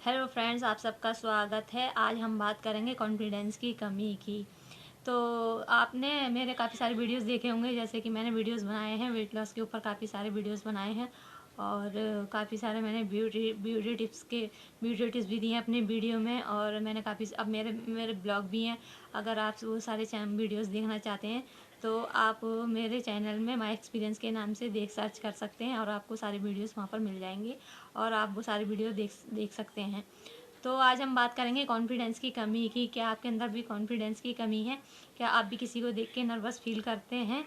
Hello friends, आप सबका स्वागत है। आज हम बात करेंगे कॉन्फिडेंस की कमी की। तो आपने मेरे काफ़ी सारे वीडियोस देखे होंगे, जैसे कि मैंने वीडियोस बनाए हैं वेट लॉस के ऊपर, काफ़ी सारे वीडियोस बनाए हैं और काफ़ी सारे मैंने ब्यूटी टिप्स भी दिए हैं अपने वीडियो में। और मैंने काफ़ी अब मेरे मेरे ब्लॉग भी हैं। अगर आप वो सारे वीडियोस देखना चाहते हैं तो आप मेरे चैनल में माय एक्सपीरियंस के नाम से सर्च कर सकते हैं और आपको सारे वीडियोस वहाँ पर मिल जाएंगे और आप वो सारे वीडियो देख सकते हैं। तो आज हम बात करेंगे कॉन्फिडेंस की कमी की। क्या आपके अंदर भी कॉन्फिडेंस की कमी है? क्या आप भी किसी को देख के नर्वस फील करते हैं?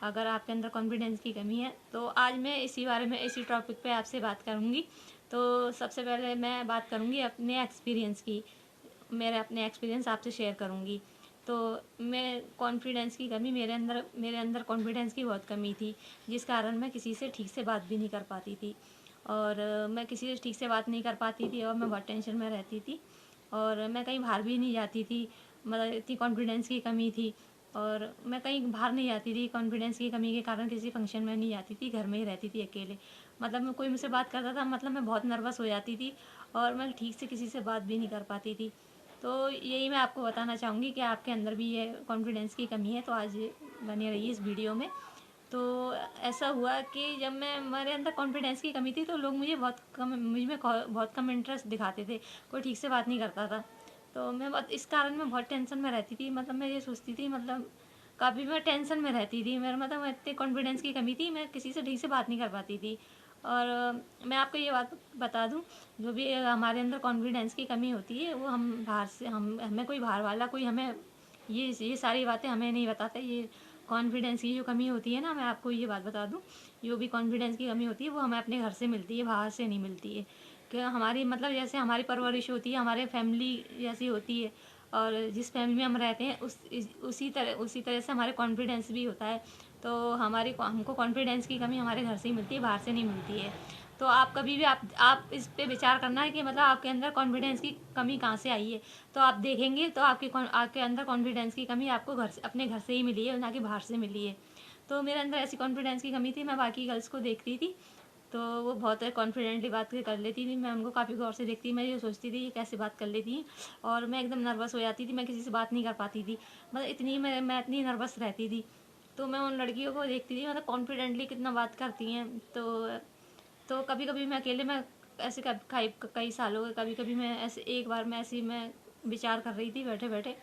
अगर आपके अंदर कॉन्फिडेंस की कमी है तो आज मैं इसी बारे में, इसी टॉपिक पे आपसे बात करूँगी। तो सबसे पहले मैं बात करूँगी अपने एक्सपीरियंस की। मेरे अपने एक्सपीरियंस आपसे शेयर करूँगी। तो मैं कॉन्फिडेंस की कमी, मेरे अंदर कॉन्फिडेंस की बहुत कमी थी, जिस कारण मैं किसी से ठीक से बात भी नहीं कर पाती थी। और मैं किसी से ठीक से बात नहीं कर पाती थी और मैं बहुत टेंशन में रहती थी और मैं कहीं बाहर भी नहीं जाती थी। मतलब इतनी कॉन्फिडेंस की कमी थी और मैं कहीं बाहर नहीं जाती थी कॉन्फिडेंस की कमी के कारण। किसी फंक्शन में नहीं जाती थी, घर में ही रहती थी अकेले। मतलब मैं कोई मुझसे बात करता था, मतलब मैं बहुत नर्वस हो जाती थी और मैं ठीक से किसी से बात भी नहीं कर पाती थी। तो यही मैं आपको बताना चाहूँगी कि आपके अंदर भी ये कॉन्फिडेंस की कमी है। तो आज बने रहिए इस वीडियो में। तो ऐसा हुआ कि जब मैं मेरे अंदर कॉन्फिडेंस की कमी थी तो लोग मुझ में बहुत कम इंटरेस्ट दिखाते थे। कोई ठीक से बात नहीं करता था। तो मैं बहुत इस कारण मैं बहुत टेंशन में रहती थी। मतलब मैं ये सोचती थी, मतलब काफ़ी मैं टेंशन में रहती थी। मेरा मतलब मैं इतने कॉन्फिडेंस की कमी थी, मैं किसी से ठीक से बात नहीं कर पाती थी। और मैं आपको ये बात बता दूं, जो भी हमारे अंदर कॉन्फिडेंस की कमी होती है वो हम बाहर से हम हमें कोई बाहर वाला कोई हमें ये सारी बातें हमें नहीं बताता। ये कॉन्फिडेंस की जो कमी होती है ना, मैं आपको ये बात बता दूं, जो भी कॉन्फिडेंस की कमी होती है वो हमें अपने घर से मिलती है, बाहर से नहीं मिलती है। कि हमारी मतलब जैसे हमारी परवरिश होती है, हमारे फैमिली जैसी होती है और जिस फैमिली में हम रहते हैं उसी तरह से हमारे कॉन्फिडेंस भी होता है। तो हमको कॉन्फिडेंस की कमी हमारे घर से ही मिलती है, बाहर से नहीं मिलती है। तो आप कभी भी आप इस पे विचार करना है कि मतलब आपके अंदर कॉन्फिडेंस की कमी कहाँ से आई है। तो आप देखेंगे तो आपके अंदर कॉन्फिडेंस की कमी आपको अपने घर से ही मिली है, ना कि बाहर से मिली है। तो मेरे अंदर ऐसी कॉन्फिडेंस की कमी थी, मैं बाकी गर्ल्स को देखती थी तो वो बहुत कॉन्फिडेंटली बात कर लेती थी। मैं उनको काफ़ी गौर से देखती, मैं ये सोचती थी ये कैसे बात कर लेती हैं। और मैं एकदम नर्वस हो जाती थी, मैं किसी से बात नहीं कर पाती थी। मतलब मैं इतनी नर्वस रहती थी। तो मैं उन लड़कियों को देखती थी, मतलब कॉन्फिडेंटली कितना बात करती हैं। तो कभी कभी मैं अकेले में ऐसे कई सालों के, कभी कभी मैं ऐसे एक बार मैं ऐसी मैं विचार कर रही थी बैठे बैठे।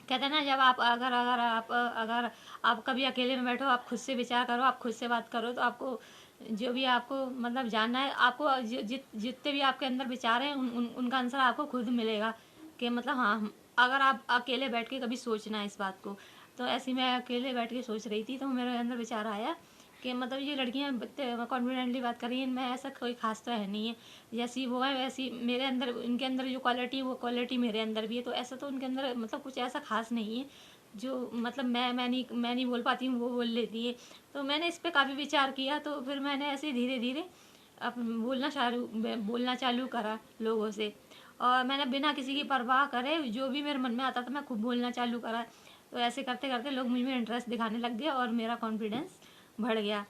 कहते हैं ना, जब आप अगर आप कभी अकेले में बैठो, आप खुद से विचार करो, आप खुद से बात करो, तो आपको जो भी आपको मतलब जानना है, आपको जितने भी आपके अंदर विचार हैं उनका आंसर आपको खुद मिलेगा। कि मतलब हाँ, अगर आप अकेले बैठ के कभी सोचना है इस बात को। तो ऐसे ही मैं अकेले बैठ के सोच रही थी तो मेरे अंदर विचार आया कि मतलब ये लड़कियां कॉन्फिडेंटली बात कर रही हैं, इनमें ऐसा कोई खास तो है नहीं है। जैसी वो है वैसी मेरे अंदर, इनके अंदर जो क्वालिटी है वो क्वालिटी मेरे अंदर भी है। तो ऐसा तो उनके अंदर मतलब कुछ ऐसा खास नहीं है जो मतलब मैं नहीं बोल पाती हूँ, वो बोल लेती है। तो मैंने इस पर काफ़ी विचार किया। तो फिर मैंने ऐसे धीरे धीरे अब बोलना चालू करा लोगों से। और मैंने बिना किसी की परवाह करे जो भी मेरे मन में आता था मैं खूब बोलना चालू करा। तो ऐसे करते करते लोग मुझ में इंटरेस्ट दिखाने लग गए और मेरा कॉन्फिडेंस बढ़ गया।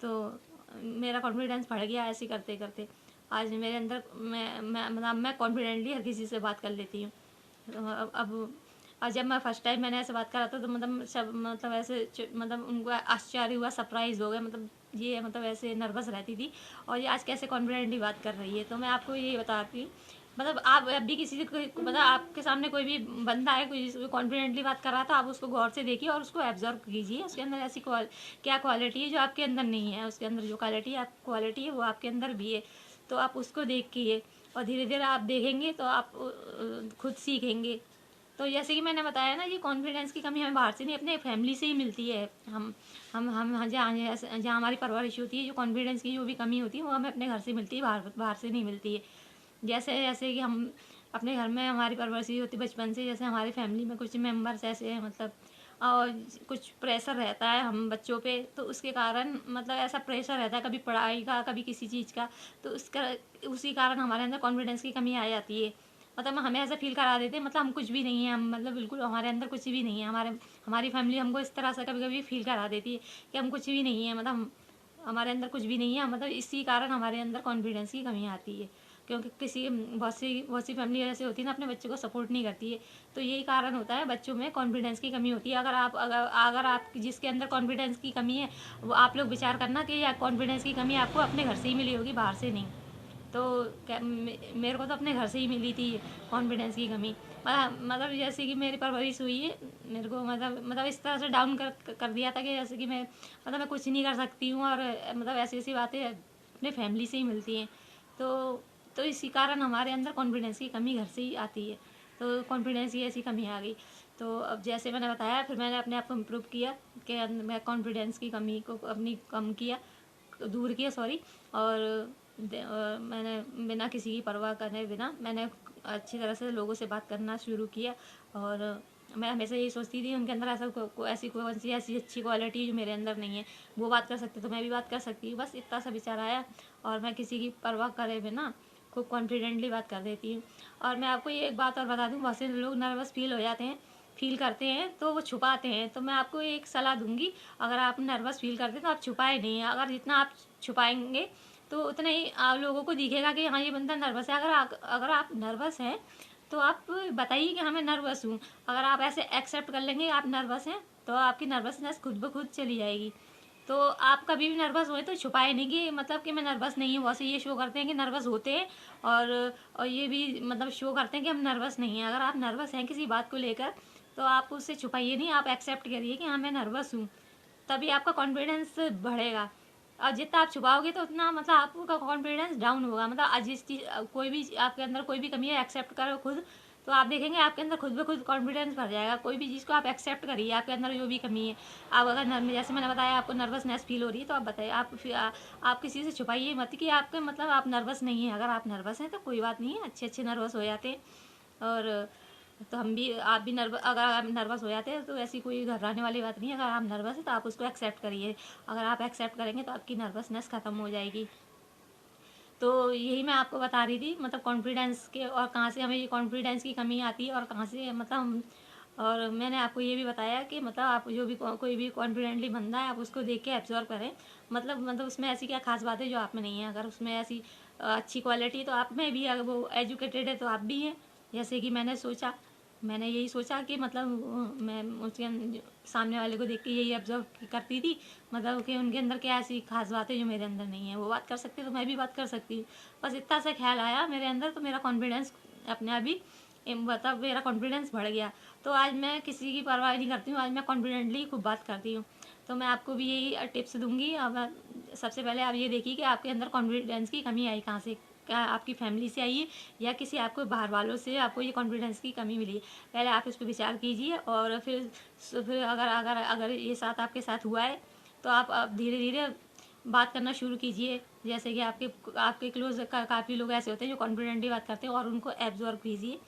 तो मेरा कॉन्फिडेंस बढ़ गया ऐसे करते करते। आज मेरे अंदर मैं कॉन्फिडेंटली हर किसी से बात कर लेती हूँ। तो अब और जब मैं फर्स्ट टाइम मैंने ऐसे बात करा था तो मतलब सब मतलब मतलब उनको आश्चर्य हुआ, सरप्राइज़ हो गए। मतलब ये मतलब ऐसे नर्वस रहती थी और ये आज कैसे कॉन्फिडेंटली बात कर रही है। तो मैं आपको यही बताती हूँ, मतलब आप अभी किसी से मतलब आपके सामने कोई भी बंदा है, कोई कॉन्फिडेंटली बात कर रहा था, आप उसको गौर से देखिए और उसको एब्जॉर्व कीजिए। उसके अंदर ऐसी क्या क्वालिटी है जो आपके अंदर नहीं है। उसके अंदर जो क्वालिटी है वो आपके अंदर भी है। तो आप उसको देखिए और धीरे धीरे आप देखेंगे तो आप खुद सीखेंगे। तो जैसे कि मैंने बताया ना, ये कॉन्फिडेंस की कमी हमें बाहर से नहीं, अपने फैमिली से ही मिलती है। हम जहाँ हमारी परवरिश होती है, जो कॉन्फिडेंस की जो भी कमी होती है वो हमें अपने घर से मिलती है, बाहर बाहर से नहीं मिलती है। जैसे जैसे कि हम अपने घर में हमारी परवरिश होती है बचपन से, जैसे हमारी फैमिली में कुछ मेंबर्स ऐसे हैं, मतलब और कुछ प्रेशर रहता है हम बच्चों पे, तो उसके कारण मतलब ऐसा प्रेशर रहता है कभी पढ़ाई का, कभी किसी चीज़ का। तो उसी कारण हमारे अंदर कॉन्फिडेंस की कमी आ जाती है। मतलब हमें ऐसा फील करा देते हैं मतलब हम कुछ भी नहीं है, हम मतलब बिल्कुल हमारे अंदर कुछ भी नहीं है। हमारी फैमिली हमको इस तरह से कभी कभी फील करा देती है कि हम कुछ भी नहीं है, मतलब हमारे अंदर कुछ भी नहीं है। मतलब इसी कारण हमारे अंदर कॉन्फिडेंस की कमी आती है। क्योंकि बहुत सी फैमिली ऐसी होती है ना, अपने बच्चों को सपोर्ट नहीं करती है। तो यही कारण होता है, बच्चों में कॉन्फिडेंस की कमी होती है। अगर आप जिसके अंदर कॉन्फिडेंस की कमी है, वो आप लोग विचार करना कि कॉन्फिडेंस की कमी आपको अपने घर से ही मिली होगी, बाहर से नहीं। तो मेरे को तो अपने घर से ही मिली थी कॉन्फिडेंस की कमी। मतलब जैसे कि मेरी परवरिश हुई है, मेरे को मतलब इस तरह से डाउन कर दिया था कि जैसे कि मैं कुछ नहीं कर सकती हूँ, और मतलब ऐसी ऐसी बातें अपने फैमिली से ही मिलती हैं। तो इसी कारण हमारे अंदर कॉन्फिडेंस की कमी घर से ही आती है। तो कॉन्फिडेंस की ऐसी कमी आ गई। तो अब जैसे मैंने बताया, फिर मैंने अपने आप को इम्प्रूव किया कि मैं कॉन्फिडेंस की कमी को अपनी कम किया, दूर किया, सॉरी। और मैंने बिना किसी की परवाह करे बिना मैंने अच्छी तरह से लोगों से बात करना शुरू किया। और मैं हमेशा यही सोचती थी, उनके अंदर ऐसी कौन सी ऐसी अच्छी क्वालिटी जो मेरे अंदर नहीं है। वो बात कर सकते तो मैं भी बात कर सकती हूँ, बस इतना सा विचार आया। और मैं किसी की परवाह करे बिना खूब कॉन्फिडेंटली बात कर देती हूँ। और मैं आपको ये एक बात और बता दूँ, बहुत से लोग नर्वस फील करते हैं तो वो छुपाते हैं। तो मैं आपको एक सलाह दूंगी, अगर आप नर्वस फील करते हैं तो आप छुपाए नहीं। अगर जितना आप छुपाएंगे तो उतना ही आप लोगों को दिखेगा कि हाँ, ये बंदा नर्वस है। अगर आप नर्वस हैं तो आप बताइए कि हाँ, मैं नर्वस हूँ। अगर आप ऐसे एक्सेप्ट कर लेंगे आप नर्वस हैं, तो आपकी नर्वसनेस खुद ब खुद चली जाएगी। तो आप कभी भी नर्वस हुए तो छुपाए नहीं कि मतलब कि मैं नर्वस नहीं हूँ। वैसे ये शो करते हैं कि नर्वस होते हैं, और ये भी मतलब शो करते हैं कि हम नर्वस नहीं हैं। अगर आप नर्वस हैं किसी बात को लेकर, तो आप उससे छुपाइए नहीं, आप एक्सेप्ट करिए कि हाँ, मैं नर्वस हूँ। तभी आपका कॉन्फिडेंस बढ़ेगा। और जितना आप छुपाओगे तो उतना मतलब आपका कॉन्फिडेंस डाउन होगा। मतलब जिस चीज़ कोई भी आपके अंदर कोई भी कमी है, एक्सेप्ट करो खुद, तो आप देखेंगे आपके अंदर खुद ब खुद कॉन्फिडेंस बढ़ जाएगा। कोई भी चीज़ को आप एक्सेप्ट करिए, आपके अंदर जो भी कमी है। आप अगर जैसे मैंने बताया आपको नर्वसनेस फील हो रही है, तो आप बताइए, आप किसी से छुपाइए मत कि आपके मतलब आप नर्वस नहीं हैं। अगर आप नर्वस हैं तो कोई बात नहीं है, अच्छे अच्छे नर्वस हो जाते हैं। और तो आप भी अगर आप नर्वस हो जाते हैं तो ऐसी कोई घबराने वाली बात नहीं है। अगर आप नर्वस हैं तो आप उसको एक्सेप्ट करिए। अगर आप एक्सेप्ट करेंगे तो आपकी नर्वसनेस ख़त्म हो जाएगी। तो यही मैं आपको बता रही थी, मतलब कॉन्फिडेंस के, और कहाँ से हमें ये कॉन्फिडेंस की कमी आती है और कहाँ से मतलब। और मैंने आपको ये भी बताया कि मतलब आप जो भी कोई भी कॉन्फिडेंटली बंदा है, आप उसको देख के एब्जॉर्व करें। मतलब उसमें ऐसी क्या खास बात है जो आप में नहीं है। अगर उसमें ऐसी अच्छी क्वालिटी तो आप में भी, अगर वो एजुकेटेड है तो आप भी हैं। जैसे कि मैंने यही सोचा कि मतलब मैं उसके सामने वाले को देख के यही ऑब्जर्व करती थी, मतलब कि उनके अंदर क्या ऐसी खास बात है जो मेरे अंदर नहीं है। वो बात कर सकते तो मैं भी बात कर सकती हूँ। बस इतना सा ख्याल आया मेरे अंदर, तो मेरा कॉन्फिडेंस अपने आप ही मतलब मेरा कॉन्फिडेंस बढ़ गया। तो आज मैं किसी की परवाह नहीं करती हूँ, आज मैं कॉन्फिडेंटली खूब बात करती हूँ। तो मैं आपको भी यही टिप्स दूंगी। अब सबसे पहले आप ये देखिए कि आपके अंदर कॉन्फिडेंस की कमी आई कहाँ से। क्या आपकी फैमिली से आई है या किसी आपको बाहर वालों से आपको ये कॉन्फिडेंस की कमी मिली है? पहले आप इस पर विचार कीजिए, और फिर अगर अगर अगर ये आपके साथ हुआ है तो आप धीरे धीरे बात करना शुरू कीजिए। जैसे कि आपके क्लोज काफ़ी लोग ऐसे होते हैं जो कॉन्फिडेंटली बात करते हैं, और उनको एब्जॉर्व कीजिए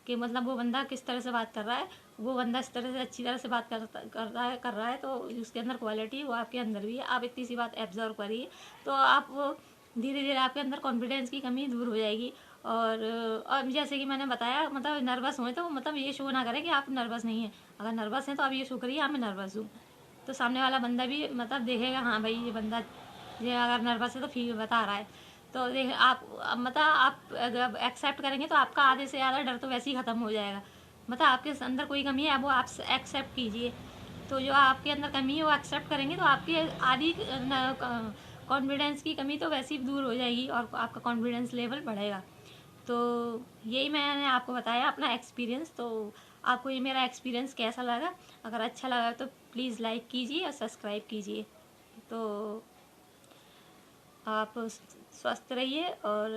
कि मतलब वो बंदा किस तरह से बात कर रहा है। वो बंदा इस तरह से अच्छी तरह से बात कर रहा है तो उसके अंदर क्वालिटी वो आपके अंदर भी है। आप इतनी सी बात एब्जॉर्व करिए, तो आप धीरे धीरे आपके अंदर कॉन्फिडेंस की कमी दूर हो जाएगी। और जैसे कि मैंने बताया, मतलब नर्वस हुए तो मतलब ये शो ना करें कि आप नर्वस नहीं हैं। अगर नर्वस हैं तो आप ये शो करिए हाँ, मैं नर्वस हूँ। तो सामने वाला बंदा भी मतलब देखेगा हाँ भाई, ये बंदा ये अगर नर्वस है तो फील बता रहा है। तो देख आप मतलब आप अगर एक्सेप्ट करेंगे तो आपका आधे से ज़्यादा डर तो वैसे ही ख़त्म हो जाएगा। मतलब आपके अंदर कोई कमी है, वो आप एक्सेप्ट कीजिए। तो जो आपके अंदर कमी है वो एक्सेप्ट करेंगे तो आपकी आधी कॉन्फिडेंस की कमी तो वैसे ही दूर हो जाएगी और आपका कॉन्फिडेंस लेवल बढ़ेगा। तो यही मैंने आपको बताया अपना एक्सपीरियंस। तो आपको ये मेरा एक्सपीरियंस कैसा लगा? अगर अच्छा लगा तो प्लीज़ लाइक कीजिए और सब्सक्राइब कीजिए। तो आप स्वस्थ रहिए और